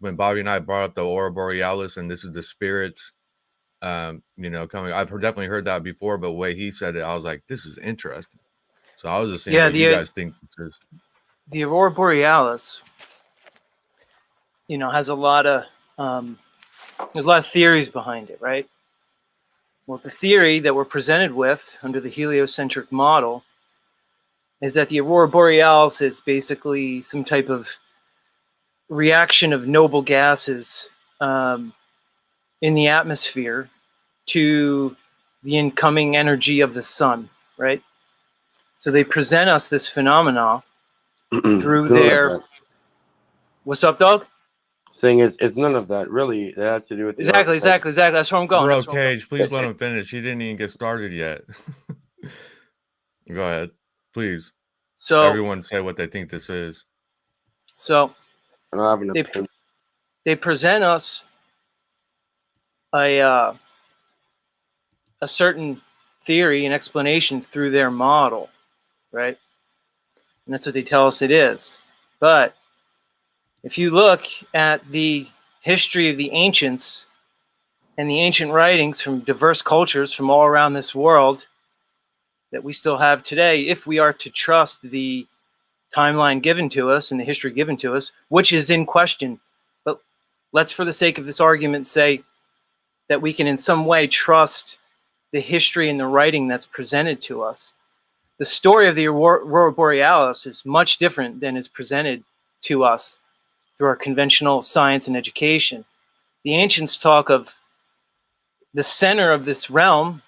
when Bobby and I brought up the aurora borealis, and this is the spirits, coming. I've definitely heard that before, but the way he said it, I was like, this is interesting. So I was just seeing Yeah, what you guys think this is. the aurora borealis, has a lot of there's a lot of theories behind it, right? Well, the theory that we're presented with under the heliocentric model is that the aurora borealis is basically some type of reaction of noble gases in the atmosphere to the incoming energy of the sun, right? So they present us this phenomena through their. What's up, dog? Saying it's none of that. Really, it has to do with the Exactly. That's where I'm going. Bro, Cage, please let him finish. He didn't even get started yet. Go ahead, please. So everyone say what they think this is. So I don't have an opinion. They present us a certain theory and explanation through their model, right? And that's what they tell us it is. But if you look at the history of the ancients and the ancient writings from diverse cultures from all around this world that we still have today, if we are to trust the timeline given to us and the history given to us, which is in question, but let's, for the sake of this argument, say that we can in some way trust the history and the writing that's presented to us. The story of the aurora borealis is much different than is presented to us through our conventional science and education. The ancients talk of the center of this realm,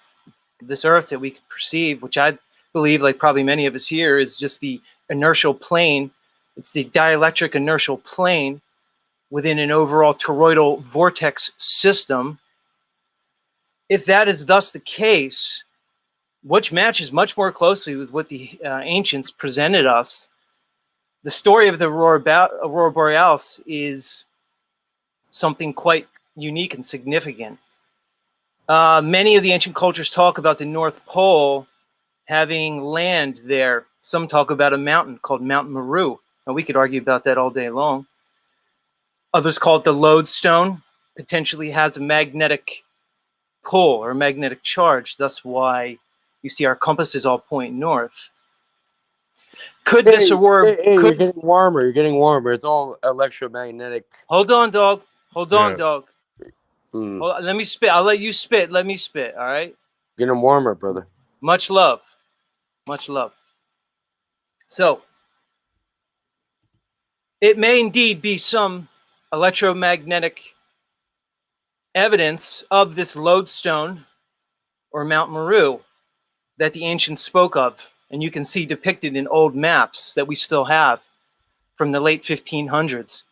this earth that we can perceive, which I believe, like probably many of us here, is just the inertial plane. It's the dielectric inertial plane within an overall toroidal vortex system. If that is thus the case, which matches much more closely with what the ancients presented us, the story of the aurora borealis is something quite unique and significant. Many of the ancient cultures talk about the North Pole having land there. Some talk about a mountain called Mount Meru. Now, we could argue about that all day long. Others call it the lodestone, potentially has a magnetic pull or magnetic charge. That's why you see our compasses all point north. Could this aurora... You're getting warmer. You're getting warmer. It's all electromagnetic. Hold on, dog. Hold on, dog. Hold on. Let me spit. I'll let you spit. Let me spit, all right? Getting warmer, brother. Much love. Much love. So, it may indeed be some electromagnetic evidence of this lodestone or Mount Meru that the ancients spoke of, and you can see depicted in old maps that we still have from the late 1500s.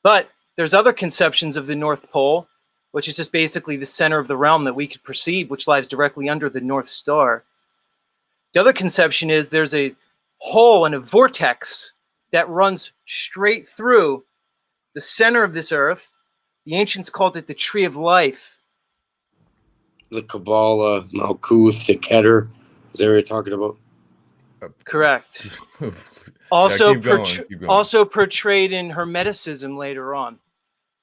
But there's other conceptions of the North Pole, which is just basically the center of the realm that we could perceive, which lies directly under the North Star. The other conception is there's a hole and a vortex that runs straight through the center of this earth. The ancients called it the tree of life. The Kabbalah, Malkuth, the Keter. Is that what you're talking about? Correct. Also, also portrayed in Hermeticism later on.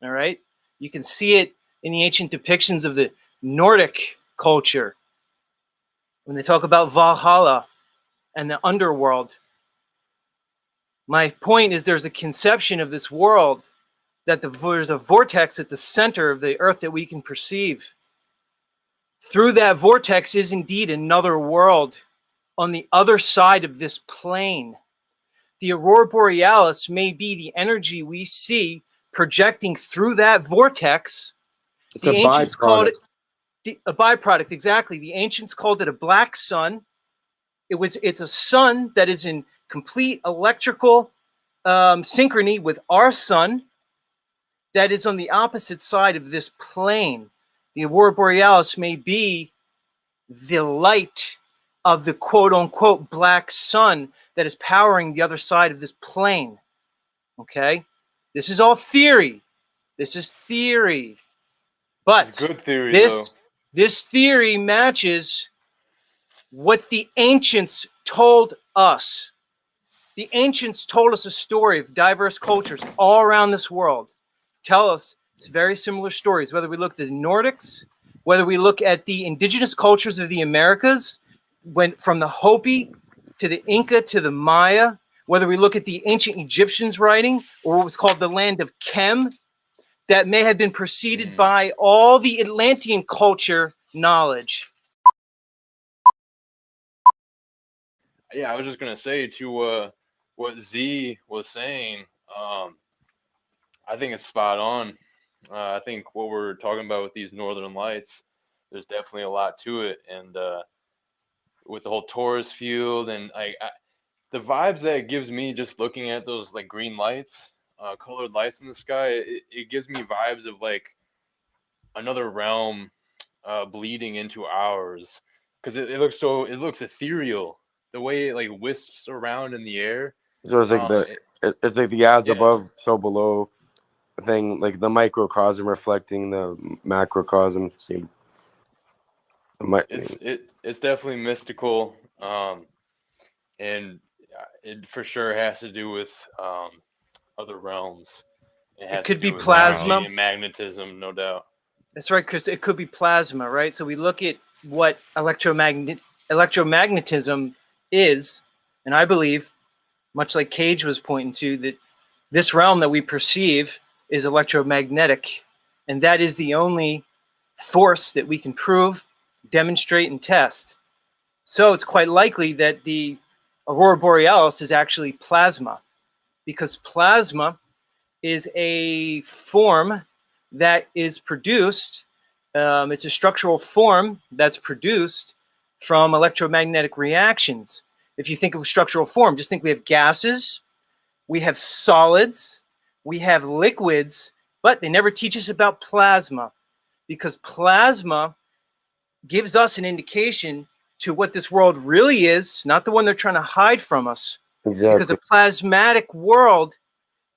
All right? You can see it in the ancient depictions of the Nordic culture. When they talk about Valhalla and the underworld. My point is there's a conception of this world that there's a vortex at the center of the earth that we can perceive. Through that vortex is indeed another world on the other side of this plane. The aurora borealis may be the energy we see projecting through that vortex. It's the ancients called it a byproduct, exactly. The ancients called it a black sun. It's a sun that is in complete electrical synchrony with our sun that is on the opposite side of this plane. The aurora borealis may be the light of the quote-unquote black sun that is powering the other side of this plane. Okay? This is all theory. This is theory. But good theory, this theory matches what the ancients told us. The ancients told us a story of diverse cultures all around this world. tell us it's very similar stories, whether we look at the Nordics, whether we look at the indigenous cultures of the Americas, from the Hopi to the Inca to the Maya, whether we look at the ancient Egyptians writing, or what's called the land of Kem, that may have been preceded by all the Atlantean culture knowledge. Yeah, I was just gonna say to what Z was saying. I think it's spot on. I think what we're talking about with these northern lights, there's definitely a lot to it, and with the whole Taurus field and the vibes that it gives me just looking at those like green lights, colored lights in the sky, it gives me vibes of like another realm bleeding into ours, because it looks ethereal the way it like wisps around in the air. So it's like it's like the as Yeah, above, so below thing, like the microcosm reflecting the macrocosm. See, it's definitely mystical, and it for sure has to do with other realms. It It has to could be do with Wow. energy plasma. and magnetism, no doubt. That's right, Chris. It could be plasma, right? So we look at what electromagnetism is, and I believe, much like Cage was pointing to, that this realm that we perceive is electromagnetic, and that is the only force that we can prove, demonstrate, and test. So it's quite likely that the aurora borealis is actually plasma, because plasma is a form that is produced. It's a structural form that's produced from electromagnetic reactions. If you think of structural form, just think we have gases, we have solids, we have liquids, but they never teach us about plasma, because plasma gives us an indication to what this world really is, not the one they're trying to hide from us. exactly. Because a plasmatic world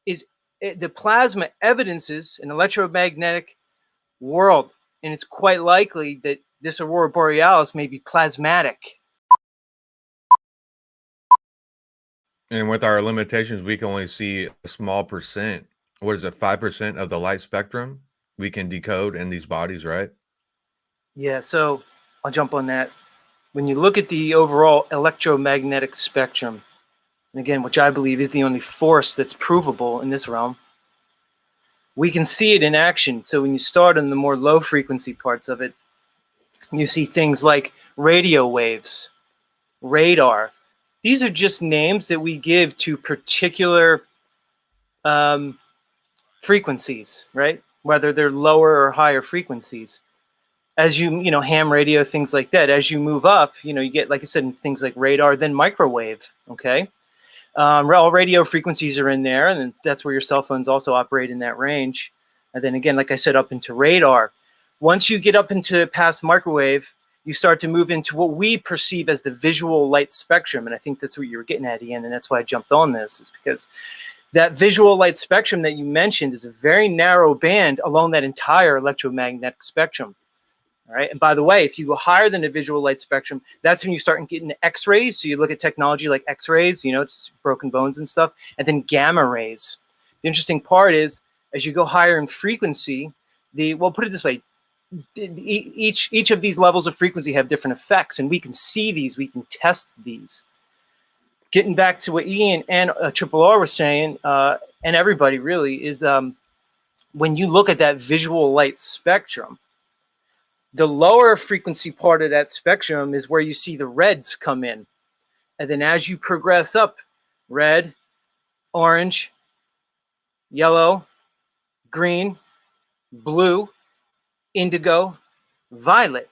is, the plasma evidences an electromagnetic world, and it's quite likely that this aurora borealis may be plasmatic. And with our limitations, we can only see a small percent. What is it, 5% of the light spectrum we can decode in these bodies, right? Yeah, so I'll jump on that. When you look at the overall electromagnetic spectrum, and again, which I believe is the only force that's provable in this realm, we can see it in action. So when you start on the more low frequency parts of it, you see things like radio waves, radar. These are just names that we give to particular frequencies, right? Whether they're lower or higher frequencies. As you ham radio, things like that. As you move up, you get, like I said, things like radar, then microwave. Okay, all radio frequencies are in there, and that's where your cell phones also operate in that range. And then again, like I said, up into radar. Once you get up into past microwave, you start to move into what we perceive as the visual light spectrum. And I think that's what you were getting at, Ian, and that's why I jumped on this, is because that visual light spectrum that you mentioned is a very narrow band along that entire electromagnetic spectrum. All right. And by the way, if you go higher than the visual light spectrum, that's when you start getting X-rays. So you look at technology like X-rays, it's broken bones and stuff, and then gamma rays. The interesting part is, as you go higher in frequency, put it this way, each of these levels of frequency have different effects, and we can see these, we can test these. Getting back to what Ian and Triple R were saying, and everybody really, is when you look at that visual light spectrum, the lower frequency part of that spectrum is where you see the reds come in. And then as you progress up, red, orange, yellow, green, blue, indigo, violet.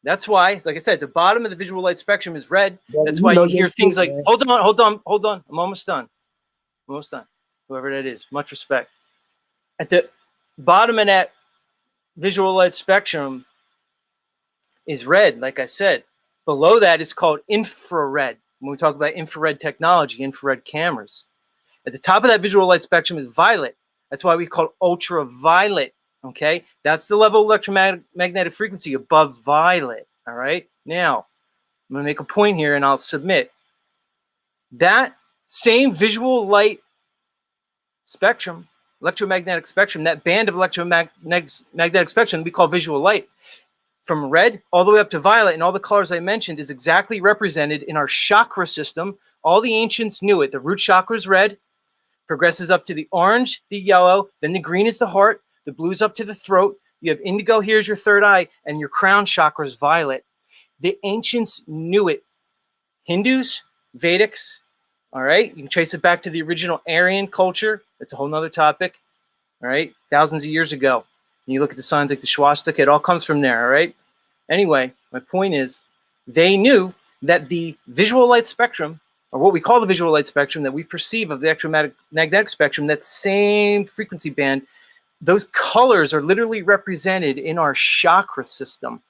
That's why, like I said, the bottom of the visual light spectrum is red. That's why you hear things like, hold on. I'm almost done. Whoever that is, much respect. At the bottom of that visual light spectrum is red, like I said. Below that is called infrared. When we talk about infrared technology, infrared cameras. At the top of that visual light spectrum is violet. That's why we call it ultraviolet. Okay, that's the level of electromagnetic frequency above violet. All right, now I'm going to make a point here, and I'll submit that same visual light spectrum electromagnetic spectrum, that band of electromagnetic spectrum we call visual light, from red all the way up to violet, and all the colors I mentioned is exactly represented in our chakra system. All the ancients knew it. The root chakra is red, progresses up to the orange, the yellow, then the green is the heart, the blue's up to the throat. You have indigo, here's your third eye, and your crown chakra is violet. The ancients knew it. Hindus, Vedics, all right? You can trace it back to the original Aryan culture. That's a whole nother topic, all right? Thousands of years ago. And you look at the signs like the swastika, it all comes from there, all right? Anyway, my point is they knew that the visual light spectrum, or what we call the visual light spectrum that we perceive of the electromagnetic spectrum, that same frequency band, those colors are literally represented in our chakra system,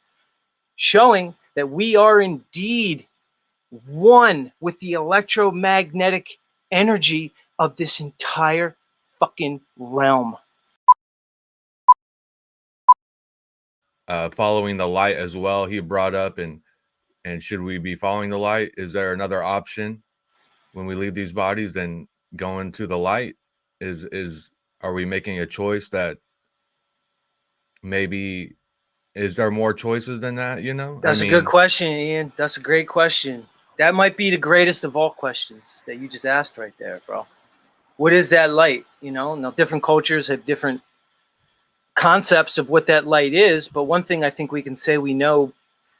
showing that we are indeed one with the electromagnetic energy of this entire fucking realm. Following the light as well, he brought up, and should we be following the light? Is there another option when we leave these bodies than going to the light? Are we making a choice that maybe, is there more choices than that, you know? That's a good question, Ian. That's a great question. That might be the greatest of all questions that you just asked right there, bro. What is that light? You know, now different cultures have different concepts of what that light is, but one thing I think we can say we know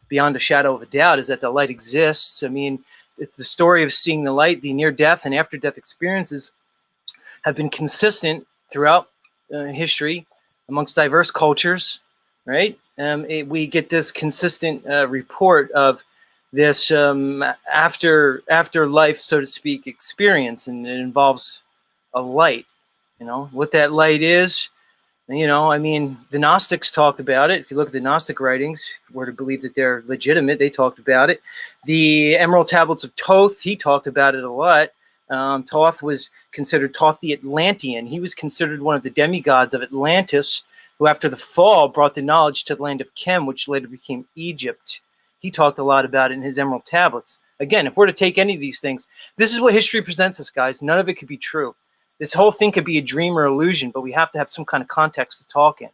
beyond a shadow of a doubt is that the light exists. I mean, the story of seeing the light, the near-death and after-death experiences have been consistent throughout history amongst diverse cultures, right? We get this consistent report of this afterlife, so to speak, experience, and it involves a light. You know, what that light is, you know, I mean, the Gnostics talked about it. If you look at the Gnostic writings, if you were to believe that they're legitimate, they talked about it. The Emerald Tablets of Thoth, he talked about it a lot. Thoth was considered Thoth the Atlantean. He was considered one of the demigods of Atlantis, who after the fall brought the knowledge to the land of Chem, which later became Egypt. He talked a lot about it in his Emerald Tablets. Again, if we're to take any of these things, this is what history presents us, guys. None of it could be true. This whole thing could be a dream or illusion, but we have to have some kind of context to talk in.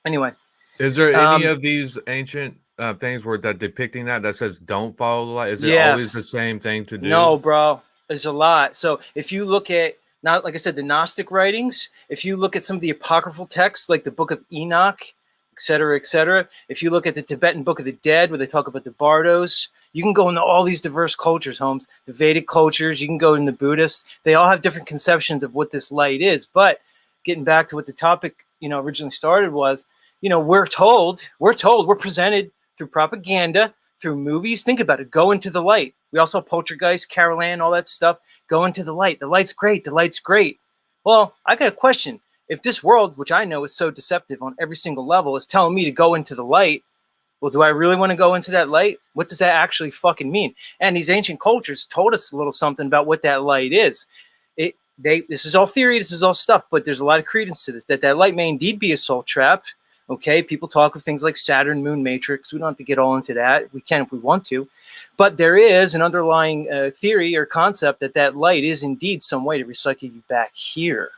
Anyway. Is there any of these ancient things where that depicting that says don't follow the light? Is it always the same thing to do? No, bro. There's a lot. So if you look at, not like I said, the Gnostic writings, if you look at some of the apocryphal texts like the Book of Enoch, etc., etc., if you look at the Tibetan Book of the Dead, where they talk about the Bardos, you can go into all these diverse cultures, Holmes, the Vedic cultures, you can go in the Buddhists. They all have different conceptions of what this light is. But getting back to what the topic, you know, originally started was, you know, we're presented through propaganda, through movies. Think about it. Go into the light. We also have Poltergeist, Carol Ann, all that stuff. Go into the light. The light's great. The light's great. Well, I got a question. If this world, which I know is so deceptive on every single level, is telling me to go into the light, well, do I really want to go into that light? What does that actually fucking mean? And these ancient cultures told us a little something about what that light is. This is all theory, this is all stuff, but there's a lot of credence to this, that light may indeed be a soul trap. Okay, people talk of things like Saturn, Moon, Matrix. We don't have to get all into that. We can if we want to. But there is an underlying theory or concept that light is indeed some way to recycle you back here.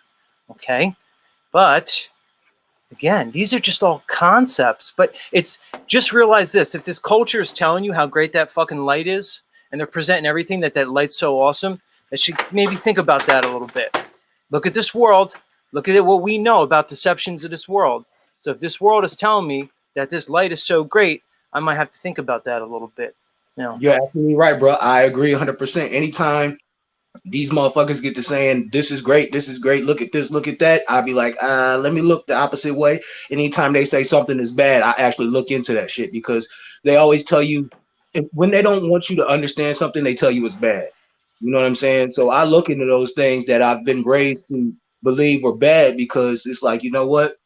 Okay? But again, these are just all concepts. But it's just realize this. If this culture is telling you how great that fucking light is, and they're presenting everything that light's so awesome, that should maybe think about that a little bit. Look at this world. Look at what we know about deceptions of this world. So if this world is telling me that this light is so great, I might have to think about that a little bit. You know? You're absolutely right, bro. I agree 100%. Anytime these motherfuckers get to saying, this is great, look at this, look at that, I'll be like, let me look the opposite way. Anytime they say something is bad, I actually look into that shit, because they always tell you, when they don't want you to understand something, they tell you it's bad. You know what I'm saying? So I look into those things that I've been raised to believe are bad, because it's like, you know what?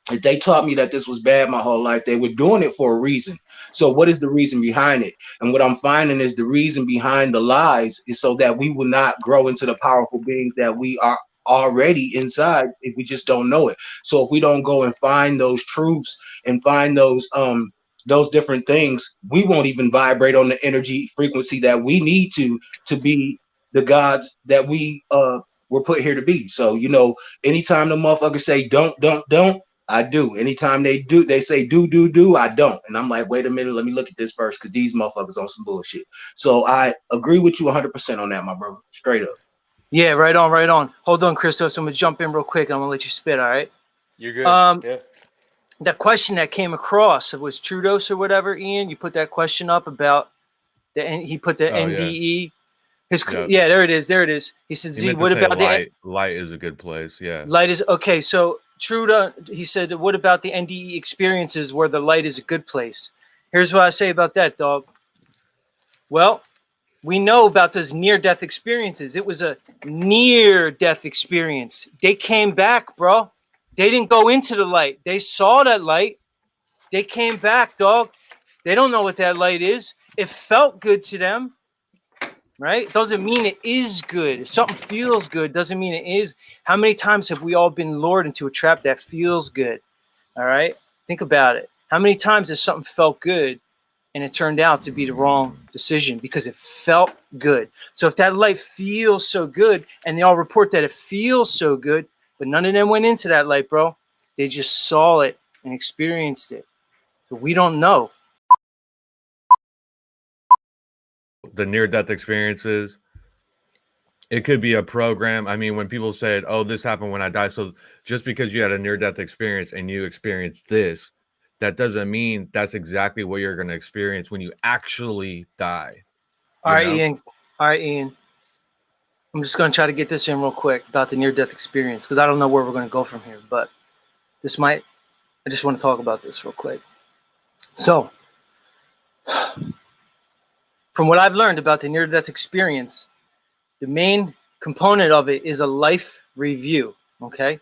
If they taught me that this was bad my whole life, they were doing it for a reason. So what is the reason behind it? And what I'm finding is the reason behind the lies is so that we will not grow into the powerful beings that we are already inside if we just don't know it. So if we don't go and find those truths and find those different things, we won't even vibrate on the energy frequency that we need to be the gods that we we're put here to be. So, you know, anytime the motherfuckers say don't, I do. Anytime they say do, I don't. And I'm like, wait a minute, let me look at this first, because these motherfuckers on some bullshit. So I agree with you 100% on that, my brother. Straight up. Yeah, right on, right on. Hold on, Christos. I'm gonna jump in real quick. I'm gonna let you spit. All right. You're good. Yeah. That question that came across, it was Trudeau's or whatever. Ian, you put that question up about he put the Oh, yeah. NDE. Yep. Yeah, there it is. There it is. He said, He Z, meant to what say about light. Light is a good place. Yeah. light is okay. So Trudeau, he said, what about the NDE experiences where the light is a good place? Here's what I say about that, dog. Well, we know about those near-death experiences. It was a near-death experience. They came back, bro. They didn't go into the light. They saw that light. They came back, dog. They don't know what that light is. It felt good to them, right? Doesn't mean it is good. If something feels good, doesn't mean it is. How many times have we all been lured into a trap that feels good? All right? Think about it. How many times has something felt good and it turned out to be the wrong decision because it felt good? So if that light feels so good, and they all report that it feels so good, but none of them went into that light, bro. They just saw it and experienced it. So we don't know. The near-death experiences, it could be a program. I mean, when people said, oh, this happened when I died. So just because you had a near-death experience and you experienced this, that doesn't mean that's exactly what you're going to experience when you actually die. All right, Ian. I'm just going to try to get this in real quick about the near-death experience, because I don't know where we're going to go from here, but I just want to talk about this real quick. So, from what I've learned about the near-death experience, the main component of it is a life review, okay?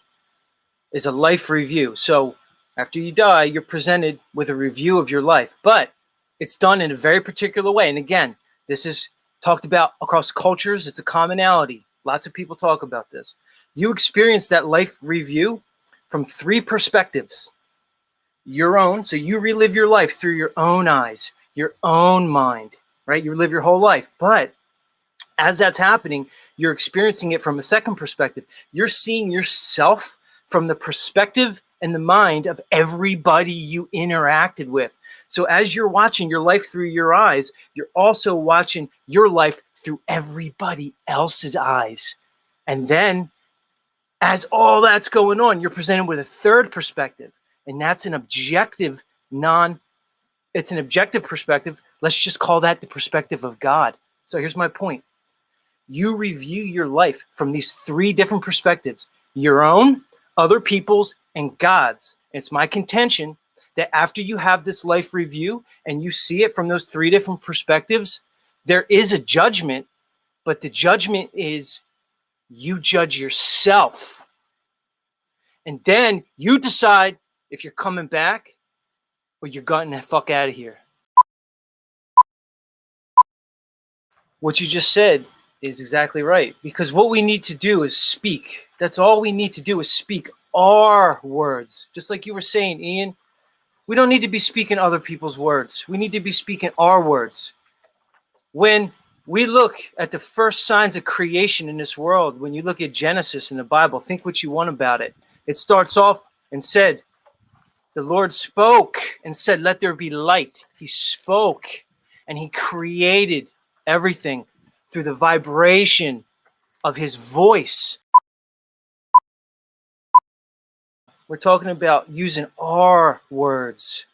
Is a life review. So, after you die, you're presented with a review of your life, but it's done in a very particular way. And again, this is talked about across cultures. It's a commonality. Lots of people talk about this. You experience that life review from 3 perspectives. Your own, so you relive your life through your own eyes, your own mind, right? You live your whole life. But as that's happening, you're experiencing it from a second perspective. You're seeing yourself from the perspective and the mind of everybody you interacted with. So as you're watching your life through your eyes, you're also watching your life through everybody else's eyes. And then as all that's going on, you're presented with a third perspective, and that's an objective it's an objective perspective. Let's just call that the perspective of God. So here's my point. You review your life from these 3 different perspectives: your own, other people's, and God's. It's my contention that after you have this life review and you see it from those 3 different perspectives, there is a judgment, but the judgment is you judge yourself. And then you decide if you're coming back or you're getting the fuck out of here. What you just said is exactly right, because what we need to do is speak. That's all we need to do is speak our words. Just like you were saying, Ian, we don't need to be speaking other people's words. We need to be speaking our words. When we look at the first signs of creation in this world, when you look at Genesis in the Bible, think what you want about it. It starts off and said, the Lord spoke and said, let there be light. He spoke and he created everything through the vibration of his voice. We're talking about using our words.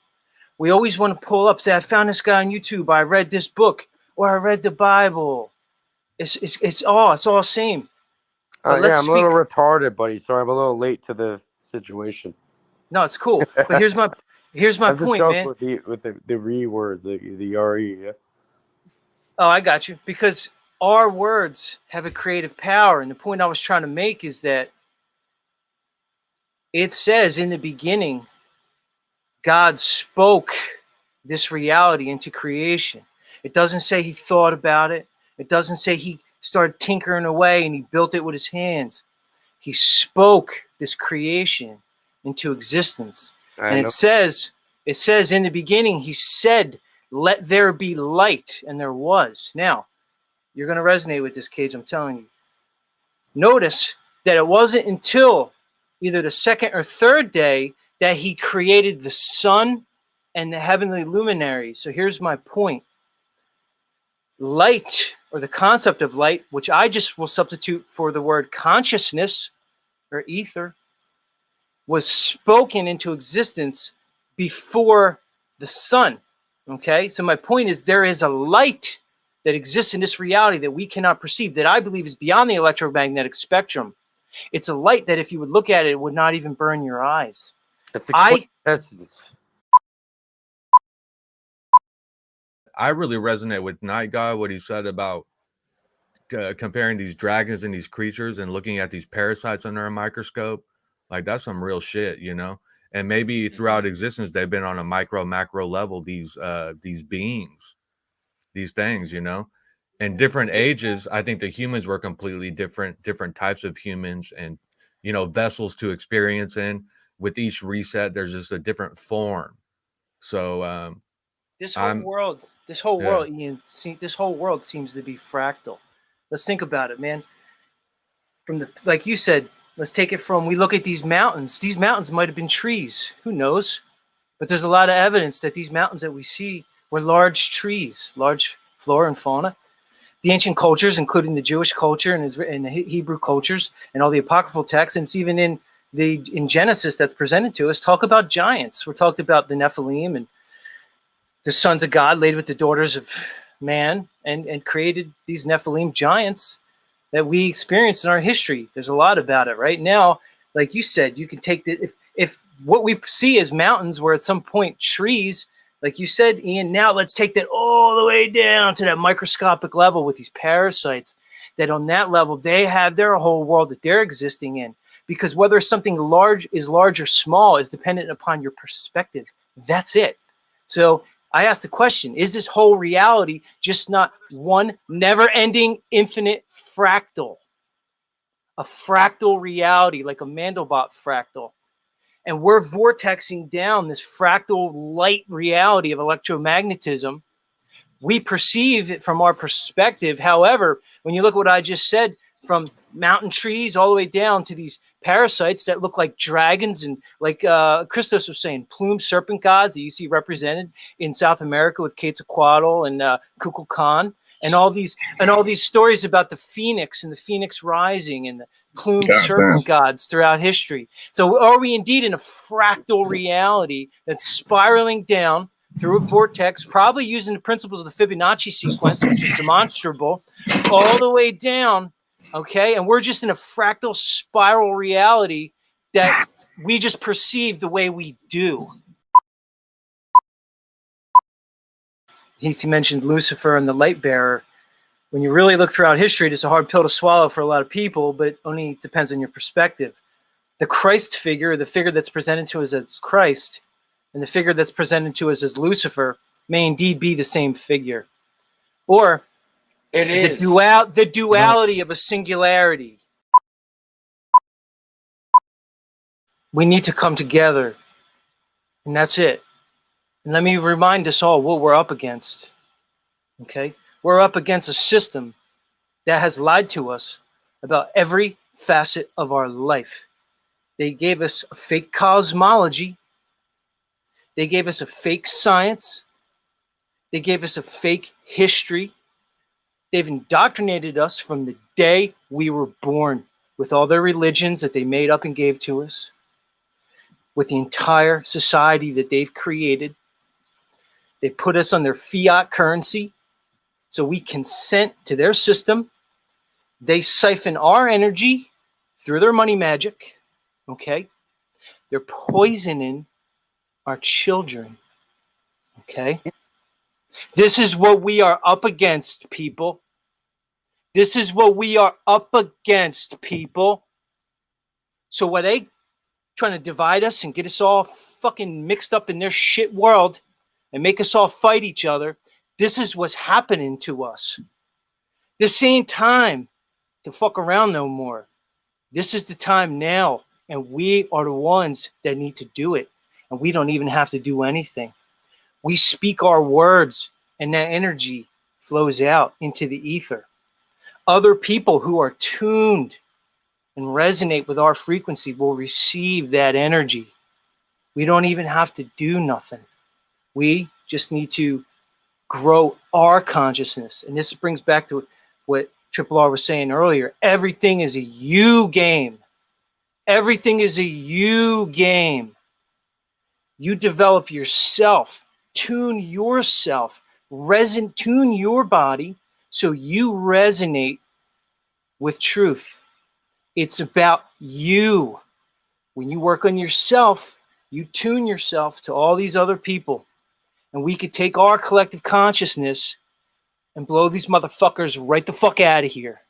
We always want to pull up, say, I found this guy on YouTube, I read this book, or I read the Bible. It's all the same. Yeah, I'm a little retarded, buddy. Sorry, I'm a little late to the situation. No, it's cool. But here's my I'm just point, joking man. with the re words, the re. Yeah. Oh, I got you. Because our words have a creative power, and the point I was trying to make is that it says in the beginning, God spoke this reality into creation. It doesn't say he thought about it. It doesn't say he started tinkering away and he built it with his hands. He spoke this creation into existence. And it says in the beginning, he said, let there be light, and there was. Now, you're going to resonate with this, Cage, I'm telling you. Notice that it wasn't until either the second or third day that he created the sun and the heavenly luminaries. So here's my point. Light, or the concept of light, which I just will substitute for the word consciousness or ether, was spoken into existence before the sun. Okay, so my point is there is a light that exists in this reality that we cannot perceive, that I believe is beyond the electromagnetic spectrum. It's a light that if you would look at it, it would not even burn your eyes. That's the essence. I really resonate with Night God, what he said about comparing these dragons and these creatures and looking at these parasites under a microscope. Like, that's some real shit, you know? And maybe throughout existence, they've been on a micro, macro level, these beings, these things, you know? In different ages, I think the humans were completely different types of humans and, you know, vessels to experience in. With each reset, there's just a different form. So this whole world, Ian, this whole world seems to be fractal. Let's think about it, man. From the, like you said, let's take it from, we look at these mountains. These mountains might have been trees. Who knows? But there's a lot of evidence that these mountains that we see were large trees, large flora and fauna. The ancient cultures, including the Jewish culture and the Hebrew cultures and all the apocryphal texts, and it's even in Genesis that's presented to us, talk about giants. We're talked about the Nephilim and the sons of God laid with the daughters of man and created these Nephilim giants that we experienced in our history. There's a lot about it right now. Like you said, you can take the, if what we see as mountains were at some point trees, like you said, Ian, now let's take that all the way down to that microscopic level with these parasites, that on that level, they have their whole world that they're existing in. Because whether something large or small is dependent upon your perspective. That's it. So I asked the question, is this whole reality just not one never-ending, infinite fractal? A fractal reality, like a Mandelbrot fractal. And we're vortexing down this fractal light reality of electromagnetism. We perceive it from our perspective. However, when you look at what I just said, from mountain trees all the way down to these parasites that look like dragons and, like Christos was saying, plumed serpent gods that you see represented in South America with Quetzalcoatl and Kukulkan, and all these stories about the phoenix and the phoenix rising and the plumed serpent gods throughout history. So are we indeed in a fractal reality that's spiraling down through a vortex, probably using the principles of the Fibonacci sequence, which is demonstrable, all the way down, okay? And we're just in a fractal spiral reality that we just perceive the way we do. He mentioned Lucifer and the light bearer. When you really look throughout history, it's a hard pill to swallow for a lot of people, but only depends on your perspective. The Christ figure, the figure that's presented to us as Christ, and the figure that's presented to us as Lucifer may indeed be the same figure. Or it is the duality of a singularity. We need to come together, and that's it. And let me remind us all what we're up against. Okay? We're up against a system that has lied to us about every facet of our life. They gave us a fake cosmology. They gave us a fake science. They gave us a fake history. They've indoctrinated us from the day we were born with all their religions that they made up and gave to us, with the entire society that they've created. They put us on their fiat currency, so we consent to their system. They siphon our energy through their money magic, okay? They're poisoning our children, okay? This is what we are up against, people. This is what we are up against, people. So what they trying to divide us and get us all fucking mixed up in their shit world and make us all fight each other, this is what's happening to us. This ain't time to fuck around no more. This is the time now, and we are the ones that need to do it. And we don't even have to do anything. We speak our words, and that energy flows out into the ether. Other people who are tuned and resonate with our frequency will receive that energy. We don't even have to do nothing. We just need to grow our consciousness. And this brings back to what Triple R was saying earlier. Everything is a you game. Everything is a you game. You develop yourself, tune yourself, tune your body so you resonate with truth. It's about you. When you work on yourself, you tune yourself to all these other people. And we could take our collective consciousness and blow these motherfuckers right the fuck out of here.